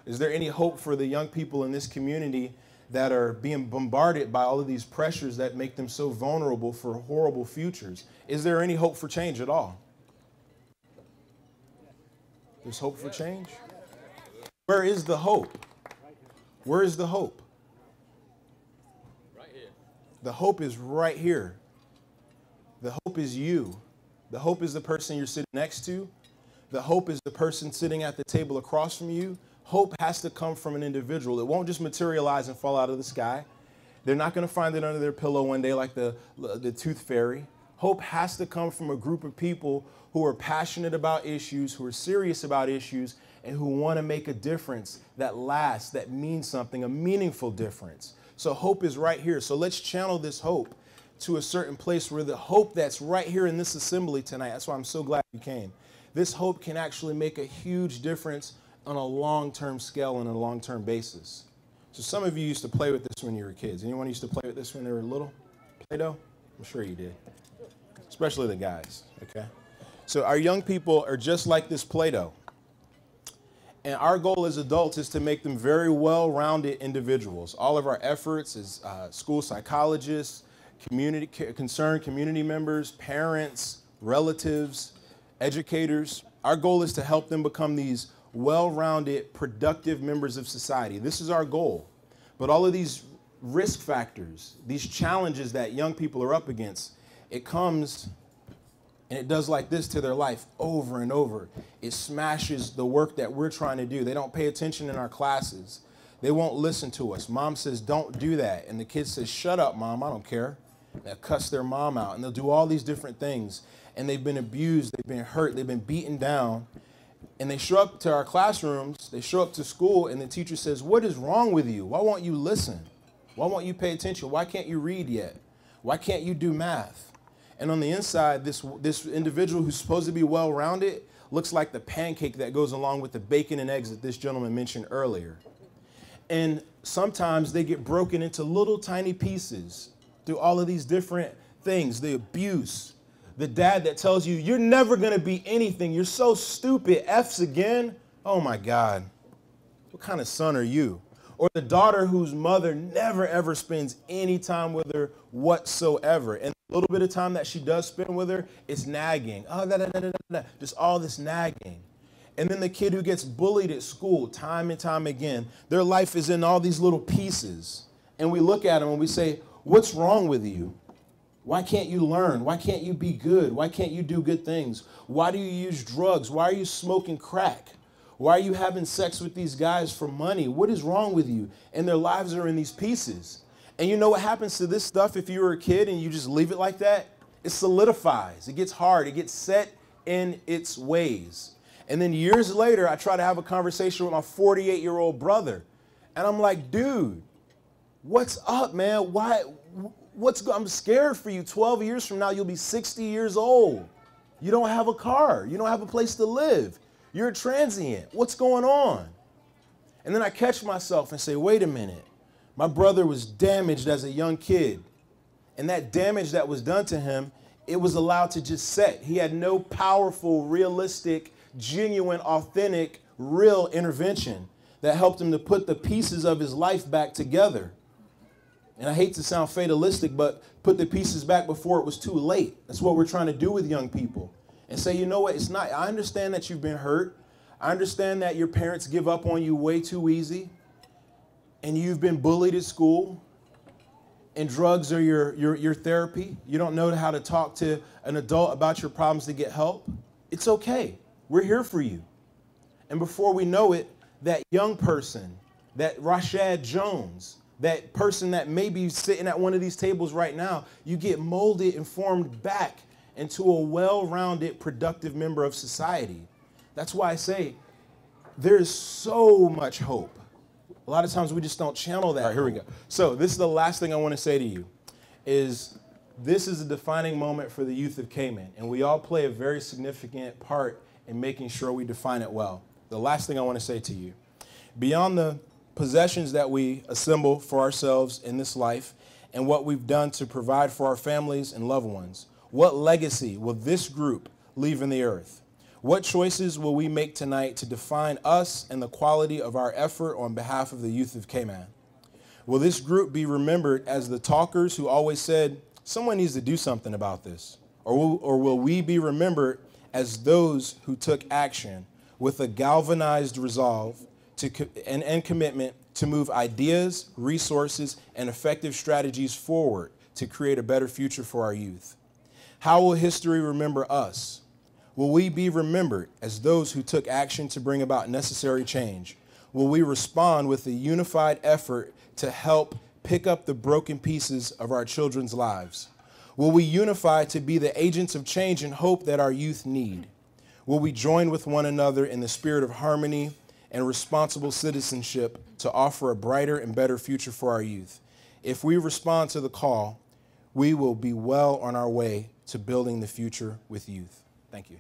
Is there any hope for the young people in this community that are being bombarded by all of these pressures that make them so vulnerable for horrible futures? Is there any hope for change at all? There's hope for change? Where is the hope? Where is the hope? Right here. The hope is right here. The hope is you. The hope is the person you're sitting next to. The hope is the person sitting at the table across from you. Hope has to come from an individual. It won't just materialize and fall out of the sky. They're not going to find it under their pillow one day like the tooth fairy. Hope has to come from a group of people who are passionate about issues, who are serious about issues, and who want to make a difference that lasts, that means something, a meaningful difference. So hope is right here. So let's channel this hope to a certain place where the hope that's right here in this assembly tonight, that's why I'm so glad you came. This hope can actually make a huge difference on a long-term scale and on a long-term basis. So some of you used to play with this when you were kids. Anyone used to play with this when they were little? Play-Doh? I'm sure you did. Especially the guys, okay? So our young people are just like this Play-Doh. And our goal as adults is to make them very well-rounded individuals. All of our efforts as school psychologists, concerned community members, parents, relatives, educators, our goal is to help them become these well-rounded, productive members of society. This is our goal. But all of these risk factors, these challenges that young people are up against, it comes and it does like this to their life over and over. It smashes the work that we're trying to do. They don't pay attention in our classes. They won't listen to us. Mom says, don't do that. And the kid says, shut up, Mom, I don't care. They'll cuss their mom out, and they'll do all these different things. And they've been abused, they've been hurt, they've been beaten down. And they show up to our classrooms, they show up to school, and the teacher says, what is wrong with you? Why won't you listen? Why won't you pay attention? Why can't you read yet? Why can't you do math? And on the inside, this individual who's supposed to be well-rounded looks like the pancake that goes along with the bacon and eggs that this gentleman mentioned earlier. And sometimes they get broken into little tiny pieces through all of these different things, the abuse, the dad that tells you, you're never going to be anything. You're so stupid. F's again. Oh, my God. What kind of son are you? Or the daughter whose mother never, ever spends any time with her whatsoever. And the little bit of time that she does spend with her, it's nagging. Oh, just all this nagging. And then the kid who gets bullied at school time and time again, their life is in all these little pieces. And we look at them and we say, what's wrong with you? Why can't you learn? Why can't you be good? Why can't you do good things? Why do you use drugs? Why are you smoking crack? Why are you having sex with these guys for money? What is wrong with you? And their lives are in these pieces. And you know what happens to this stuff if you were a kid and you just leave it like that? It solidifies. It gets hard. It gets set in its ways. And then years later, I try to have a conversation with my 48-year-old brother. And I'm like, dude, what's up, man? I'm scared for you. 12 years from now, you'll be 60 years old. You don't have a car. You don't have a place to live. You're a transient. What's going on? And then I catch myself and say, wait a minute. My brother was damaged as a young kid. And that damage that was done to him, it was allowed to just set. He had no powerful, realistic, genuine, authentic, real intervention that helped him to put the pieces of his life back together. And I hate to sound fatalistic, but put the pieces back before it was too late. That's what we're trying to do with young people. And say, you know what, it's not, I understand that you've been hurt. I understand that your parents give up on you way too easy. And you've been bullied at school. And drugs are your therapy. You don't know how to talk to an adult about your problems to get help. It's okay. We're here for you. And before we know it, that young person, that Rashad Jones, that person that may be sitting at one of these tables right now, you get molded and formed back into a well-rounded, productive member of society. That's why I say there's so much hope. A lot of times we just don't channel that. All right, here we go. So this is the last thing I want to say to you, is this is a defining moment for the youth of Cayman, and we all play a very significant part in making sure we define it well. The last thing I want to say to you, beyond the possessions that we assemble for ourselves in this life and what we've done to provide for our families and loved ones, what legacy will this group leave in the earth? What choices will we make tonight to define us and the quality of our effort on behalf of the youth of Cayman? Will this group be remembered as the talkers who always said, someone needs to do something about this? Or will we be remembered as those who took action with a galvanized resolve and commitment to move ideas, resources, and effective strategies forward to create a better future for our youth? How will history remember us? Will we be remembered as those who took action to bring about necessary change? Will we respond with a unified effort to help pick up the broken pieces of our children's lives? Will we unify to be the agents of change and hope that our youth need? Will we join with one another in the spirit of harmony and responsible citizenship to offer a brighter and better future for our youth? If we respond to the call, we will be well on our way to building the future with youth. Thank you.